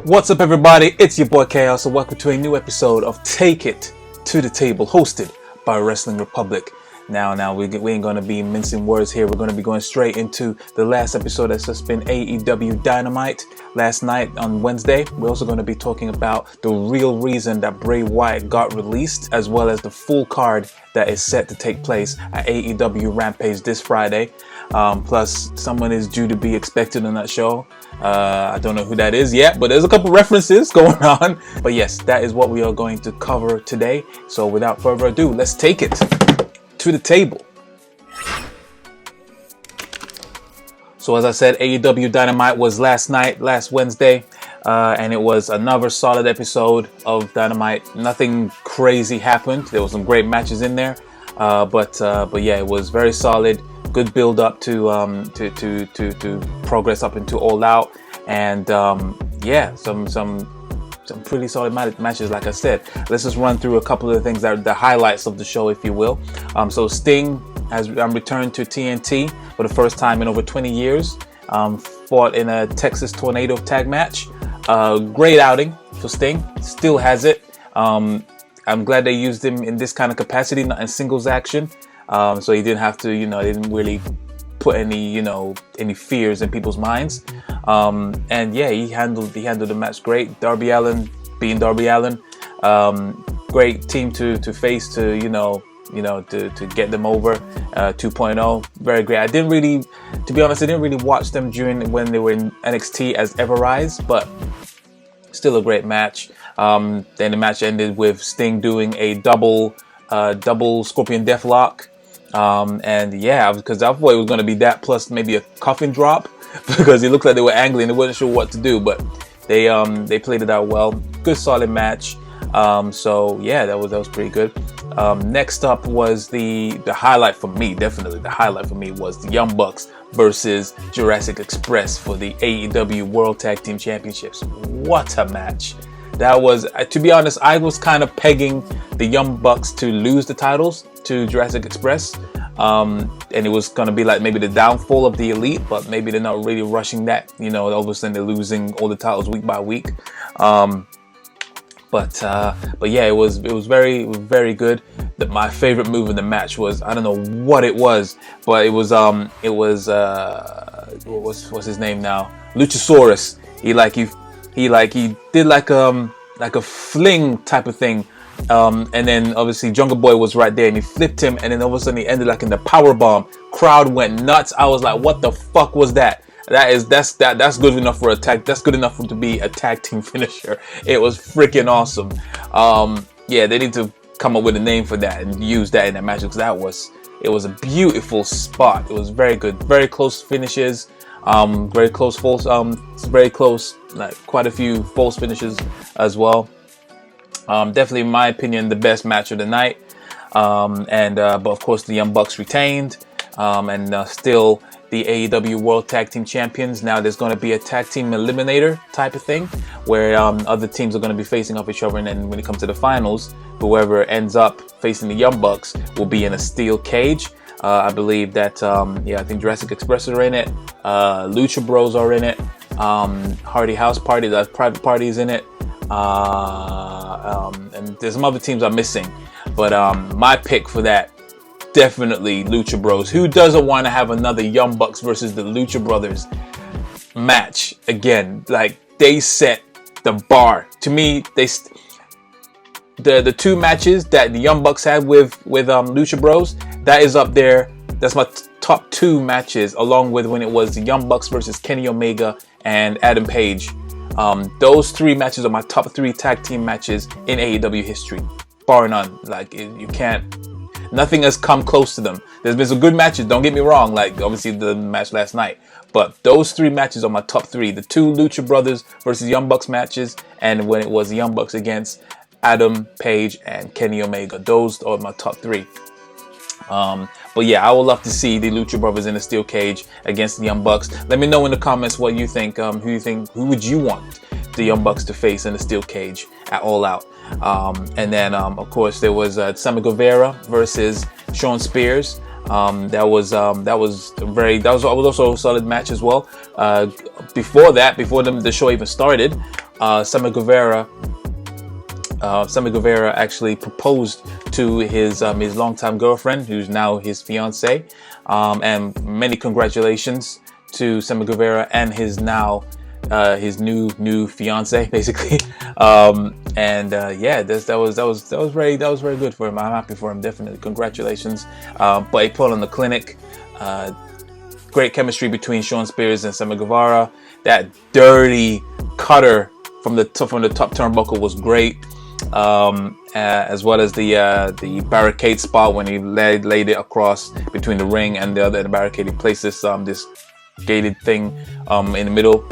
What's up, everybody? It's your boy Chaos, and welcome to a new episode of Take It to the Table, hosted by Wrestling Republic. Now we ain't gonna be mincing words here. We're gonna be going straight into the last episode that's just been AEW Dynamite last night on Wednesday. We're also gonna be talking about the real reason that Bray Wyatt got released, as well as the full card that is set to take place at AEW Rampage this Friday. Plus, someone is due to be expected on that show. I don't know who that is yet, but there's a couple references going on. But yes, that is what we are going to cover today. So without further ado, let's take it to the table. So as I said, AEW Dynamite was last Wednesday, and it was another solid episode of Dynamite. Nothing crazy happened. There was some great matches in there, but yeah, it was very solid. Good build up to progress up into All Out, and yeah, some pretty solid matches. Like I said, let's just run through a couple of the things that are the highlights of the show, if you will. So Sting has returned to TNT for the first time in over 20 years. Fought in a Texas Tornado tag match. Great outing for Sting. Still has it. I'm glad they used him in this kind of capacity, not in singles action. So he didn't have to, they didn't really put any fears in people's minds. And yeah, he handled the match great. Darby Allin being Darby Allin. Great team to face to get them over. 2.0, very great. To be honest, I didn't really watch them when they were in NXT as Everrise, but still a great match. Then the match ended with Sting doing a double Scorpion Deathlock. And yeah, because I thought it was going to be that plus maybe a coffin drop, because it looked like they were angry and they weren't sure what to do, but they played it out well. Good solid match. So yeah, that was pretty good. Next up was the highlight for me. Definitely the highlight for me was the Young Bucks versus Jurassic Express for the AEW World Tag Team Championships. What a match! That was, to be honest, I was kind of pegging the Young Bucks to lose the titles to Jurassic Express. And it was going to be like maybe the downfall of the Elite, but maybe they're not really rushing that. All of a sudden they're losing all the titles week by week. But yeah, it was very, very good. My favorite move in the match was, I don't know what it was, but it was what's his name now? Luchasaurus. He did like a fling type of thing, and then obviously Jungle Boy was right there, and he flipped him, and then all of a sudden he ended like in the power bomb. Crowd went nuts. I was like, what the fuck was that? That's good enough for a tag. That's good enough to be a tag team finisher. It was freaking awesome. Yeah, they need to come up with a name for that and use that in that match, because it was a beautiful spot. It was very good, very close finishes. Very close false, very close, like quite a few false finishes as well. Definitely, in my opinion, the best match of the night. But of course, the Young Bucks retained, and still the AEW World Tag Team Champions. Now there's going to be a tag team eliminator type of thing, where other teams are going to be facing off each other, and then when it comes to the finals, whoever ends up facing the Young Bucks will be in a steel cage. I believe that, I think Jurassic Express are in it. Lucha Bros are in it. Hardy House Party, that Private Party is in it. And there's some other teams I'm missing. But my pick for that, definitely Lucha Bros. Who doesn't want to have another Young Bucks versus the Lucha Brothers match again? Like, they set the bar. To me, the two matches that the Young Bucks had with Lucha Bros, that is up there. That's my top two matches, along with when it was the Young Bucks versus Kenny Omega and Adam Page. Those three matches are my top three tag team matches in AEW history, bar none. Like, you can't. Nothing has come close to them. There's been some good matches. Don't get me wrong. Like, obviously the match last night, but those three matches are my top three. The two Lucha Brothers versus Young Bucks matches, and when it was the Young Bucks against Adam Page and Kenny Omega. Those are my top three. But yeah, I would love to see the Lucha Brothers in a steel cage against the Young Bucks. Let me know in the comments what you think. Who would you want the Young Bucks to face in a steel cage at All Out? And then of course there was Sammy Guevara versus Shawn Spears. That was also a solid match as well. Before the show even started, Sammy Guevara actually proposed to his longtime girlfriend, who's now his fiance, and many congratulations to Sammy Guevara and his new fiance, basically. That was very good for him. I'm happy for him, definitely. Congratulations. But he put on the clinic. Great chemistry between Shawn Spears and Sammy Guevara. That dirty cutter from the top turnbuckle was great. As well as the barricade spot when he laid it across between the ring and the other barricade. He placed this gated thing in the middle.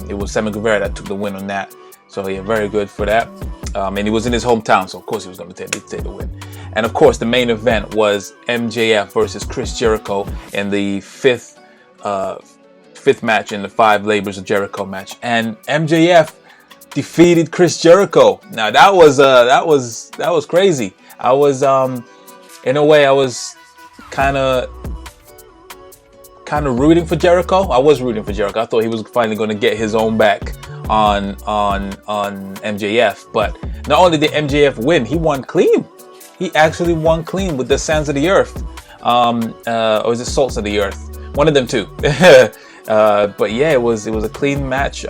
It was Sammy Guevara that took the win on that. So yeah, very good for that. And he was in his hometown, so of course he was going to take the win. And of course, the main event was MJF versus Chris Jericho in the fifth match in the 5 Labors of Jericho match. And MJF defeated Chris Jericho. Now that was crazy. I was in a way I was kind of rooting for Jericho. I was rooting for Jericho. I thought he was finally going to get his own back on MJF. But not only did MJF win, he won clean. He actually won clean with the Sands of the Earth, or is it Salts of the Earth? One of them two. But yeah, it was a clean match.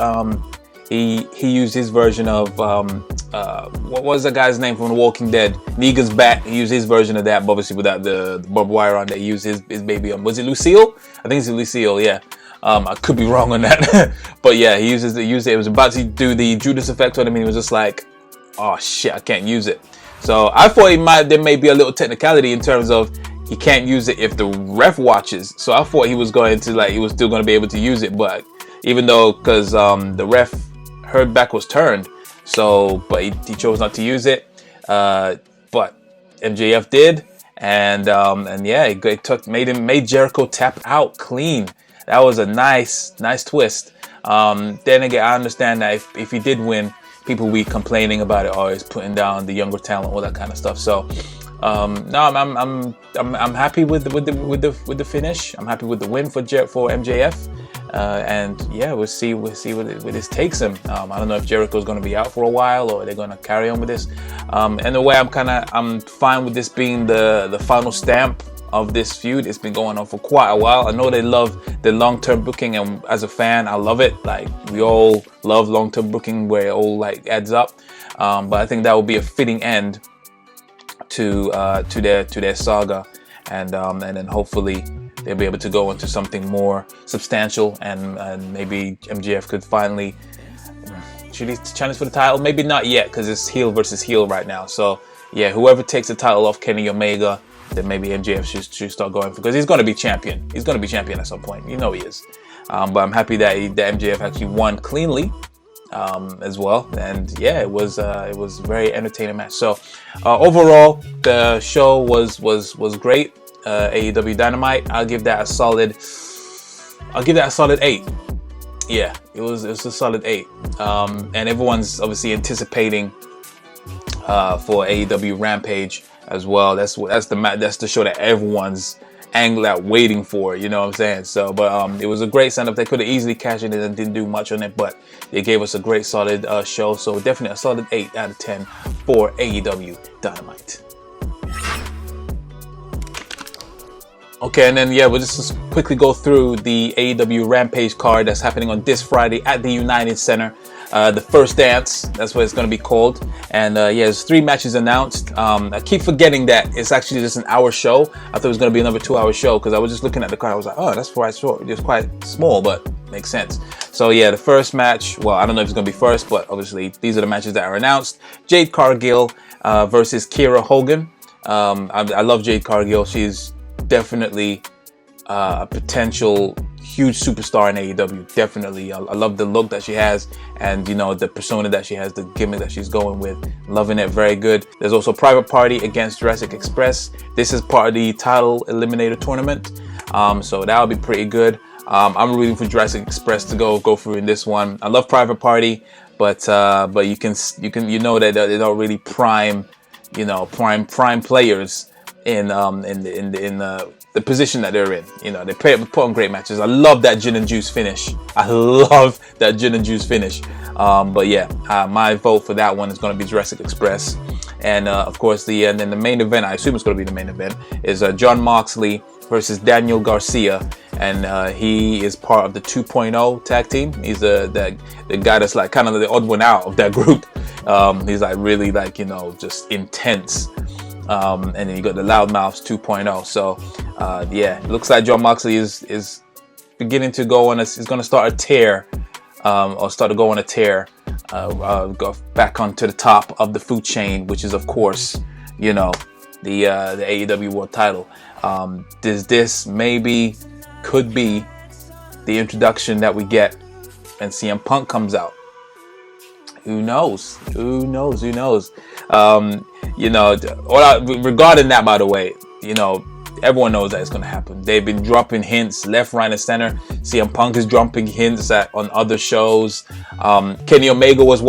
He used his version of what was the guy's name from The Walking Dead? Negan's bat. He used his version of that, but obviously without the barbed wire on. That he used his baby. Was it Lucille? I think it's Lucille. Yeah. I could be wrong on that, but yeah, he used it. It was about to do the Judas effect on him, and he was just like, "Oh shit, I can't use it." So I thought there may be a little technicality in terms of he can't use it if the ref watches. So I thought he was still going to be able to use it, but even though because the ref heard back was turned, but he chose not to use it. But MJF did, and yeah, it made Jericho tap out clean. That was a nice twist. Then again, I understand that if he did win, people will be complaining about it, or he's putting down the younger talent, all that kind of stuff. So no, I'm happy with the finish. I'm happy with the win for MJF. And yeah, we'll see where this takes him. I don't know if Jericho's going to be out for a while, or they're going to carry on with this. In a way, I'm fine with this being the final stamp of this feud. It's been going on for quite a while. I know they love the long-term booking, and as a fan, I love it. Like, we all love long-term booking where it all adds up. But I think that will be a fitting end to their saga, and then hopefully they'll be able to go into something more substantial, and maybe MJF could finally, should he challenge for the title? Maybe not yet, because it's heel versus heel right now. So yeah, whoever takes the title off Kenny Omega, then maybe MJF should start going for, because he's going to be champion. He's going to be champion at some point. You know he is. But I'm happy that MJF actually won cleanly as well. And yeah, it was a very entertaining match. So overall, the show was great. AEW Dynamite, I'll give that a solid 8. Yeah, it was a solid 8. And everyone's obviously anticipating for AEW Rampage as well. That's the show that everyone's waiting for, you know what I'm saying? So, but it was a great setup. They could have easily cashed it in and didn't do much on it, but they gave us a great solid show. So definitely a solid 8 out of 10 for AEW Dynamite. Okay, and then yeah, we'll just quickly go through the AEW Rampage card that's happening on this Friday at the United Center. The First Dance, that's what it's going to be called. And yeah, there's 3 matches announced. I keep forgetting that it's actually just an hour show. I thought it was going to be another 2-hour show, because I was just looking at the card. I was like, oh, that's quite short. It's quite small, but makes sense. So yeah, the first match, well, I don't know if it's going to be first, but obviously these are the matches that are announced. Jade Cargill versus Kiera Hogan. I love Jade Cargill. She's definitely a potential huge superstar in AEW. Definitely. I love the look that she has, and the persona that she has, the gimmick that she's going with. Loving it. Very good. There's also Private Party against Jurassic Express. This is part of the title eliminator tournament, so that'll be pretty good. I'm rooting for Jurassic Express to go through in this one. I love Private Party, but you know that they don't really prime players in the position that they're in. You know, they put on great matches. I love that gin and juice finish. But yeah, my vote for that one is going to be Jurassic Express. And of course, and then the main event, I assume it's going to be the main event, is Jon Moxley versus Daniel Garcia. And he is part of the 2.0 tag team. He's the guy that's like kind of the odd one out of that group. He's like really like, you know, just intense. And then you got the Loudmouths 2.0. So yeah, it looks like Jon Moxley is beginning to go on he's going to start a tear, or start to go on a tear, go back onto the top of the food chain, which is of course, you know, the AEW World Title. This maybe could be the introduction that we get when CM Punk comes out. Who knows? You know, regarding that, by the way, you know, everyone knows that it's going to happen. They've been dropping hints left, right, and center. CM Punk is dropping hints on other shows. Kenny Omega was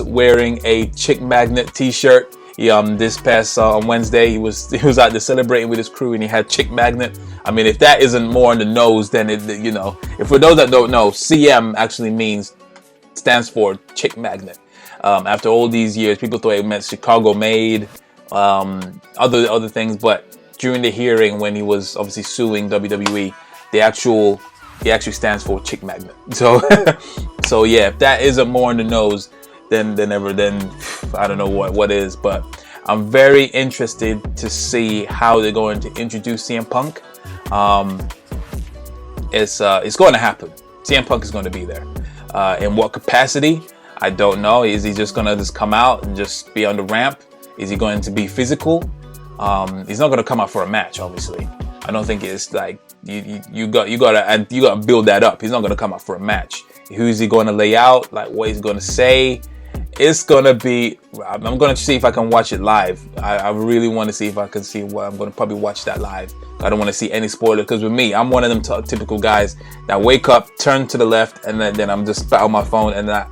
wearing a Chick Magnet t-shirt. This past on Wednesday, he was out there celebrating with his crew, and he had Chick Magnet. I mean, if that isn't more on the nose, then you know. If for those that don't know, CM actually stands for Chick Magnet. After all these years, people thought it meant Chicago made, other things, but during the hearing when he was obviously suing WWE, he actually stands for Chick Magnet. So so yeah, if that isn't more on the nose, then I don't know what is. But I'm very interested to see how they're going to introduce CM Punk. It's going to happen. CM Punk is going to be there. In what capacity, I don't know. Is he just going to come out and just be on the ramp? Is he going to be physical? He's not going to come out for a match, obviously. I don't think it's like you got to build that up. He's not going to come out for a match. Who is he going to lay out? Like, what he's going to say? It's gonna be. I'm gonna see if I can watch it live. I really want to see if I can see what I'm gonna probably watch that live. I don't want to see any spoiler, because with me, I'm one of them typical guys that wake up, turn to the left, and then I'm just on my phone, and I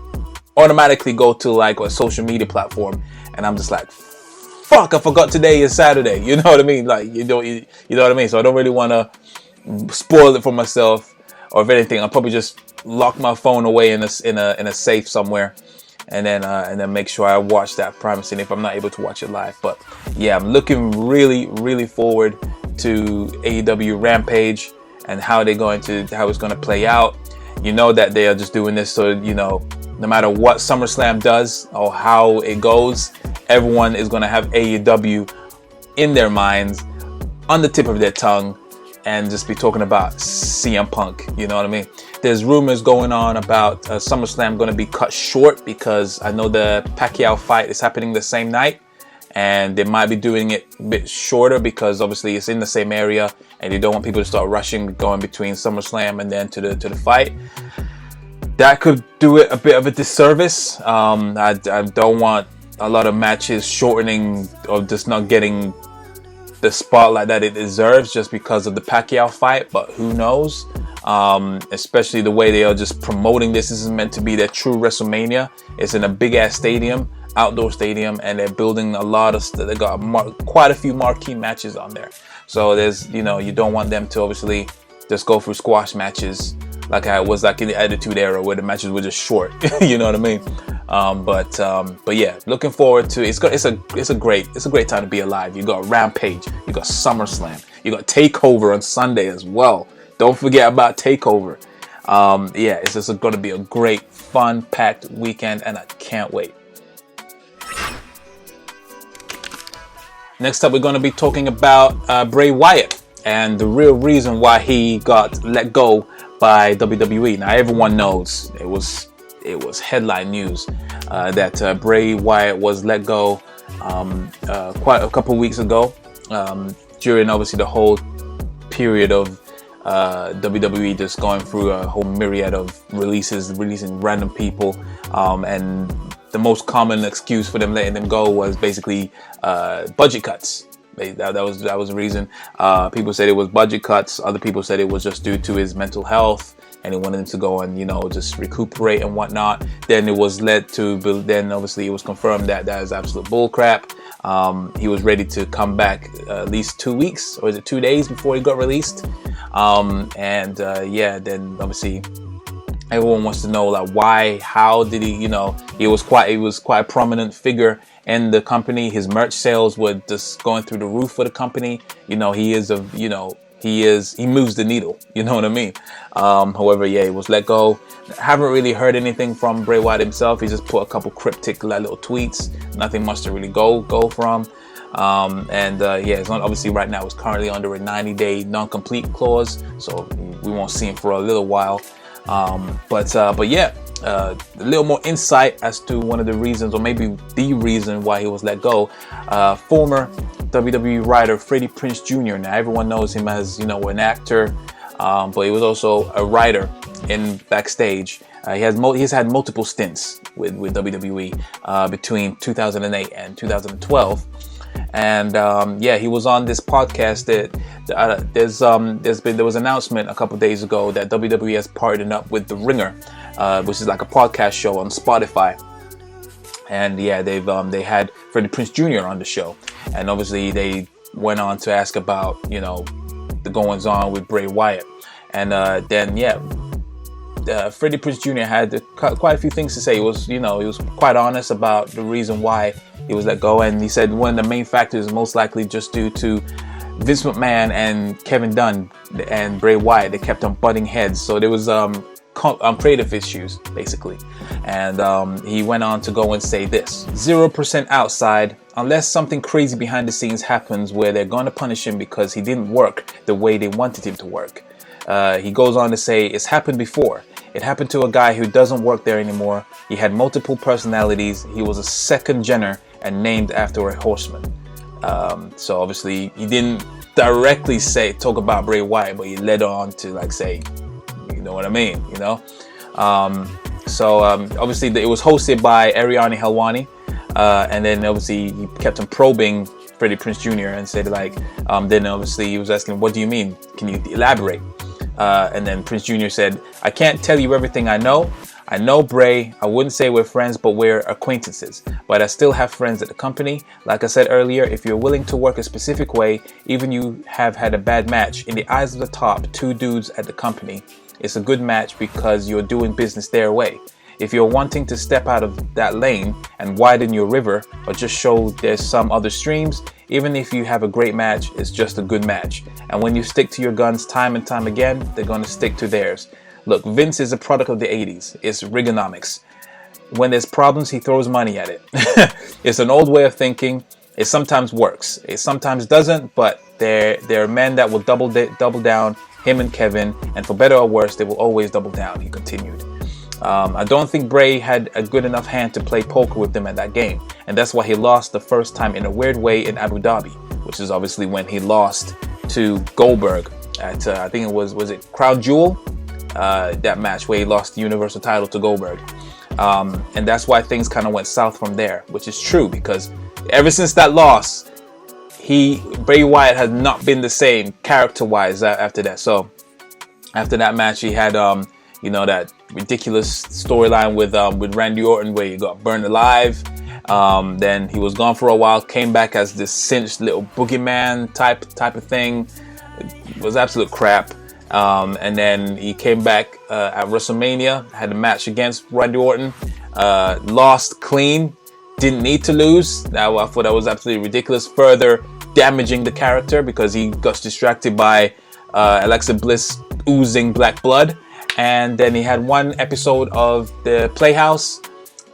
automatically go to like a social media platform, and I'm just like, fuck, I forgot today is Saturday. You know what I mean? Like you know what I mean. So I don't really want to spoil it for myself, or if anything, I'll probably just lock my phone away in a safe somewhere. And then make sure I watch that privacy if I'm not able to watch it live. But yeah, I'm looking really, really forward to AEW Rampage and how it's going to play out. You know that they are just doing this so, you know, no matter what SummerSlam does or how it goes, everyone is going to have AEW in their minds, on the tip of their tongue, and just be talking about CM Punk. You know what I mean? There's rumors going on about SummerSlam going to be cut short, because I know the Pacquiao fight is happening the same night, and they might be doing it a bit shorter because obviously it's in the same area, and you don't want people to start rushing going between SummerSlam and then to the fight. That could do it a bit of a disservice. I don't want a lot of matches shortening or just not getting the spotlight that it deserves just because of the Pacquiao fight, but who knows? Especially the way they are just promoting this. This is meant to be their true WrestleMania. It's in a big ass stadium, outdoor stadium, and they're building a lot of stuff. They got quite a few marquee matches on there. So there's, you know, you don't want them to obviously just go through squash matches like how it was like in the Attitude Era where the matches were just short. You know what I mean? But yeah, looking forward to it's a great time to be alive. You got Rampage, you got SummerSlam, you got Takeover on Sunday as well. Don't forget about Takeover. Yeah, it's just going to be a great, fun, packed weekend, and I can't wait. Next up, we're going to be talking about Bray Wyatt and the real reason why he got let go by WWE. Now, everyone knows it was headline news that Bray Wyatt was let go quite a couple weeks ago, during obviously the whole period of WWE just going through a whole myriad of releasing random people, and the most common excuse for them letting them go was basically budget cuts. That was the reason. People said it was budget cuts. Other people said it was just due to his mental health, and he wanted him to go and, you know, just recuperate and whatnot. Then it was led to, then obviously it was confirmed that is absolute bullcrap. He was ready to come back at least 2 weeks, or is it 2 days before he got released? Then obviously everyone wants to know, like, why, how did he, he was quite a prominent figure in the company. His merch sales were just going through the roof for the company. He moves the needle, you know what I mean? However, he was let go. Haven't really heard anything from Bray Wyatt himself. He just put a couple cryptic little tweets, nothing much to really go from. It's not, obviously right now it's currently under a 90-day non-compete clause, so we won't see him for a little while. A little more insight as to one of the reasons, or maybe the reason why he was let go. Former WWE writer Freddie Prince Jr. Now everyone knows him as an actor, but he was also a writer in backstage. He's had multiple stints with WWE between 2008 and 2012. And he was on this podcast there was an announcement a couple days ago that WWE has partnered up with The Ringer, which is like a podcast show on Spotify. And they had Freddie Prince Jr. on the show, and obviously they went on to ask about the goings on with Bray Wyatt, and Freddie Prince Jr. had quite a few things to say. He was quite honest about the reason why he was let go, and he said one of the main factors is most likely just due to Vince McMahon and Kevin Dunn and Bray Wyatt. They kept on butting heads, so there was creative issues basically. And he went on to go and say this: 0% outside, unless something crazy behind the scenes happens where they're going to punish him because he didn't work the way they wanted him to work. He goes on to say, it's happened before. It happened to a guy who doesn't work there anymore. He had multiple personalities. He was a second gener and named after a horseman. So obviously he didn't directly talk about Bray Wyatt, but he led on to say, you know what I mean, obviously it was hosted by Ariane Helwani, and then obviously he kept on probing Freddie Prince Jr. and said then obviously he was asking, what do you mean? Can you elaborate? And then Prince Jr. said, I can't tell you everything I know. I know Bray. I wouldn't say we're friends, but we're acquaintances. But I still have friends at the company. Like I said earlier, if you're willing to work a specific way, even you have had a bad match, in the eyes of the top 2 dudes at the company, it's a good match because you're doing business their way. If you're wanting to step out of that lane and widen your river, or just show there's some other streams, even if you have a great match, it's just a good match. And when you stick to your guns time and time again, they're going to stick to theirs. Look, Vince is a product of the 80s. It's Reaganomics. When there's problems, he throws money at it. It's an old way of thinking. It sometimes works. It sometimes doesn't, but there are men that will double down, him and Kevin, and for better or worse, they will always double down, he continued. I don't think Bray had a good enough hand to play poker with them at that game, and that's why he lost the first time in a weird way in Abu Dhabi, which is obviously when he lost to Goldberg at I think it was it Crown Jewel, that match where he lost the Universal title to Goldberg, and that's why things kind of went south from there, which is true because ever since that loss, Bray Wyatt has not been the same character-wise after that. So after that match, he had that ridiculous storyline with Randy Orton where he got burned alive. Then he was gone for a while, came back as this cinched little boogeyman type of thing. It was absolute crap. And then he came back at WrestleMania, had a match against Randy Orton, lost clean, didn't need to lose. Now I thought that was absolutely ridiculous, further damaging the character because he got distracted by Alexa Bliss oozing black blood. And then he had one episode of the Playhouse,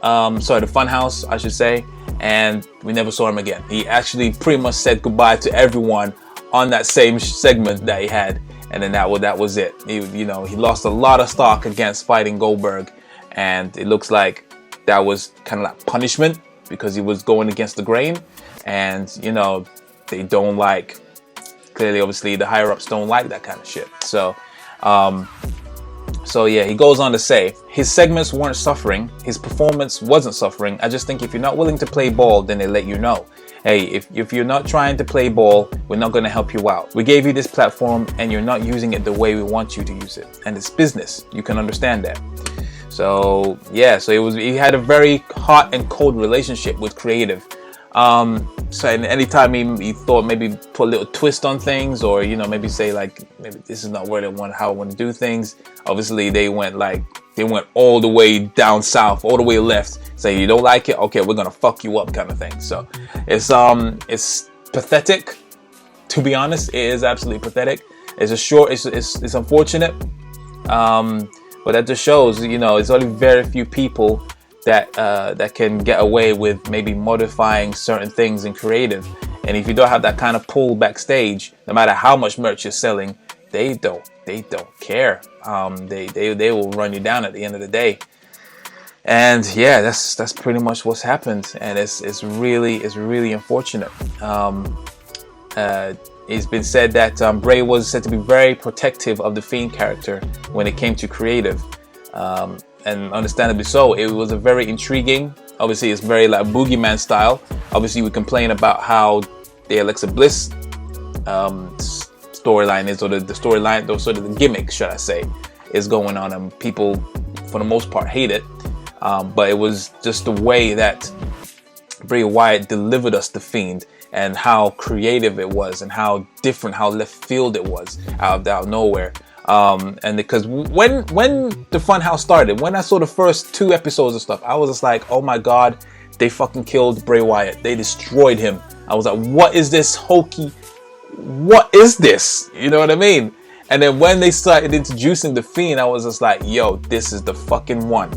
the Funhouse, I should say, and we never saw him again. He actually pretty much said goodbye to everyone on that same segment that he had, and then that was it. He lost a lot of stock against fighting Goldberg, and it looks like that was kind of like punishment because he was going against the grain, and they don't like. Clearly, obviously, the higher ups don't like that kind of shit. So he goes on to say, his segments weren't suffering, his performance wasn't suffering. I just think if you're not willing to play ball, then they let you know. Hey, if you're not trying to play ball, we're not going to help you out. We gave you this platform and you're not using it the way we want you to use it. And it's business. You can understand that. So he had a very hot and cold relationship with creative. So and anytime he thought maybe put a little twist on things, or maybe say like maybe this is not where how I want to do things. Obviously they went all the way down south, all the way left. Say you don't like it, okay, we're gonna fuck you up, kind of thing. So it's pathetic. To be honest, it is absolutely pathetic. It's unfortunate, but that just shows it's only very few people that can get away with maybe modifying certain things in creative. And if you don't have that kind of pull backstage, no matter how much merch you're selling, they don't care. They will run you down at the end of the day. And yeah, that's pretty much what's happened, and it's really unfortunate. It's been said that Bray was said to be very protective of the Fiend character when it came to creative. And understandably so. It was a very intriguing. Obviously, it's very like boogeyman style. Obviously, we complain about how the Alexa Bliss storyline is, or the storyline, or sort of the gimmick, should I say, is going on, and people, for the most part, hate it. But it was just the way that Bray Wyatt delivered us the Fiend, and how creative it was, and how different, how left field it was, out of nowhere. And because when the Funhouse started, when I saw the first 2 episodes of stuff, I was just like, oh my god, they fucking killed Bray Wyatt. They destroyed him. I was like, what is this hokey? What is this? You know what I mean? And then when they started introducing the Fiend, I was just like, yo, this is the fucking one.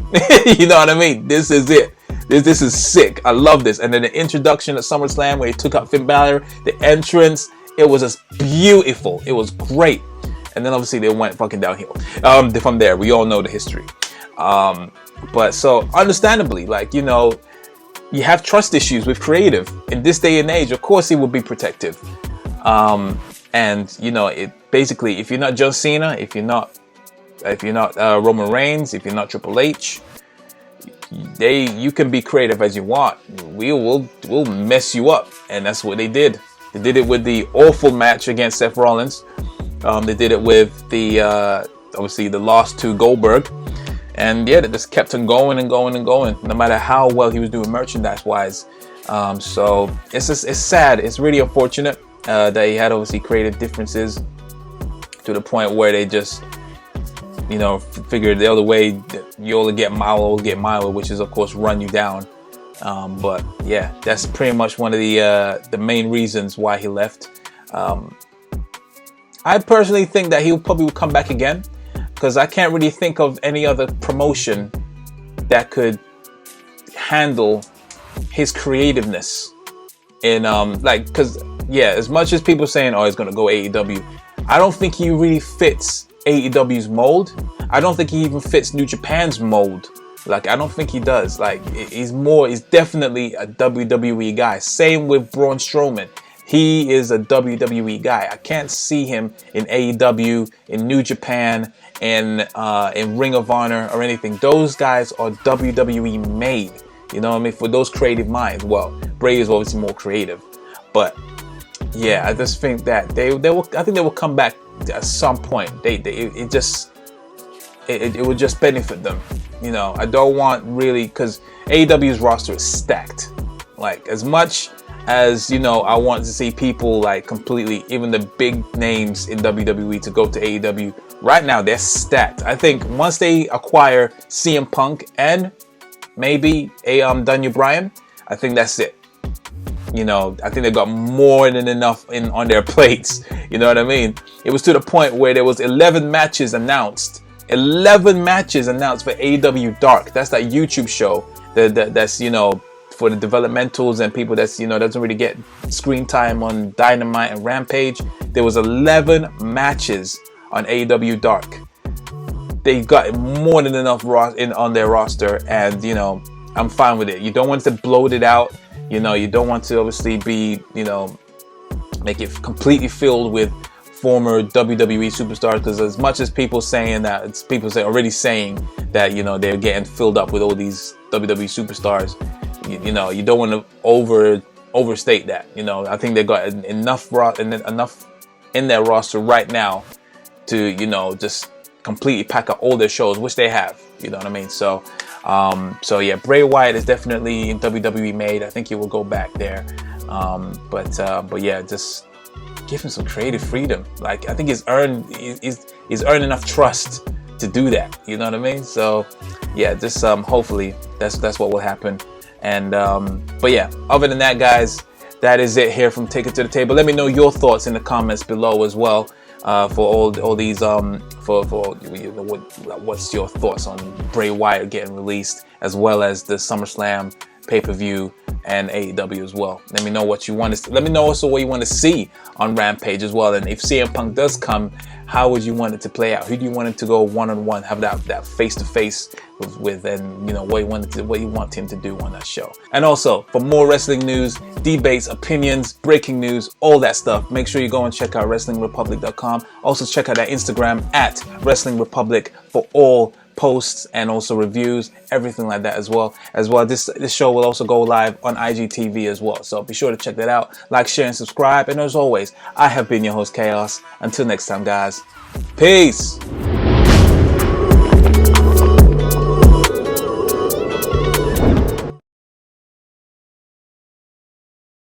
You know what I mean? This is it. This is sick. I love this. And then the introduction at SummerSlam where he took out Finn Balor, the entrance, it was just beautiful. It was great. And then obviously they went fucking downhill. From there, we all know the history. But so understandably, like, you have trust issues with creative. In this day and age, of course he would be protective. And it basically, if you're not John Cena, if you're not Roman Reigns, if you're not Triple H, you can be creative as you want. We'll mess you up. And that's what they did. They did it with the awful match against Seth Rollins. They did it with the obviously the loss to Goldberg, and yeah, they just kept on going and going and going, no matter how well he was doing merchandise wise. So it's sad. It's really unfortunate that he had obviously creative differences to the point where they just figured the other way you only get Milo, which is of course run you down. But yeah, that's pretty much one of the main reasons why he left. I personally think that he'll probably come back again, because I can't really think of any other promotion that could handle his creativeness in because as much as people saying, oh, he's gonna go AEW, I don't think he really fits AEW's mold. I don't think he even fits New Japan's mold. Like, I don't think he does. Like, he's definitely a WWE guy. Same with Braun Strowman. He is a WWE guy. I can't see him in AEW, in New Japan, in Ring of Honor or anything. Those guys are WWE made. You know what I mean? For those creative minds. Well, Bray is obviously more creative, but yeah, I just think that they will. I think they will come back at some point. It would just benefit them. I don't want really, because AEW's roster is stacked. Like, as much as I want to see people like completely, even the big names in WWE to go to AEW. Right now they're stacked. I think once they acquire CM Punk and maybe a Daniel Bryan, I think that's it. I think they got more than enough on their plates. You know what I mean? It was to the point where there was 11 matches announced. 11 matches announced for AEW Dark. That's that YouTube show that's for the developmentals and people that's doesn't really get screen time on Dynamite and Rampage. There was 11 matches on AEW Dark. They got more than enough on their roster, and I'm fine with it. You don't want to bloat it out. You don't want to obviously be make it completely filled with former WWE superstars, because as much as people already saying that they're getting filled up with all these WWE superstars. You don't want to overstate that. I think they got enough in their roster right now to just completely pack up all their shows, which they have. You know what I mean? So So yeah, Bray Wyatt is definitely in WWE made. I think he will go back there. But yeah, just give him some creative freedom. Like, I think he's earned enough trust to do that. You know what I mean? So yeah, just hopefully that's what will happen. And but yeah, other than that, guys, that is it here from Take It to the Table. Let me know your thoughts in the comments below as well. For all these what's your thoughts on Bray Wyatt getting released, as well as the SummerSlam pay-per-view and AEW as well. Let me know what you want to. Let me know also what you want to see on Rampage as well. And if CM Punk does come, how would you want it to play out? Who do you want it to go one-on-one, have that face-to-face with, and you know what you want him to do on that show. And also, for more wrestling news, debates, opinions, breaking news, all that stuff, make sure you go and check out WrestlingRepublic.com. Also check out our Instagram at Wrestling Republic for all posts and also reviews, everything like that as well. This show will also go live on IGTV as well, so be sure to check that out. Like, share, and subscribe. And as always, I have been your host, Chaos. Until next time, guys, peace.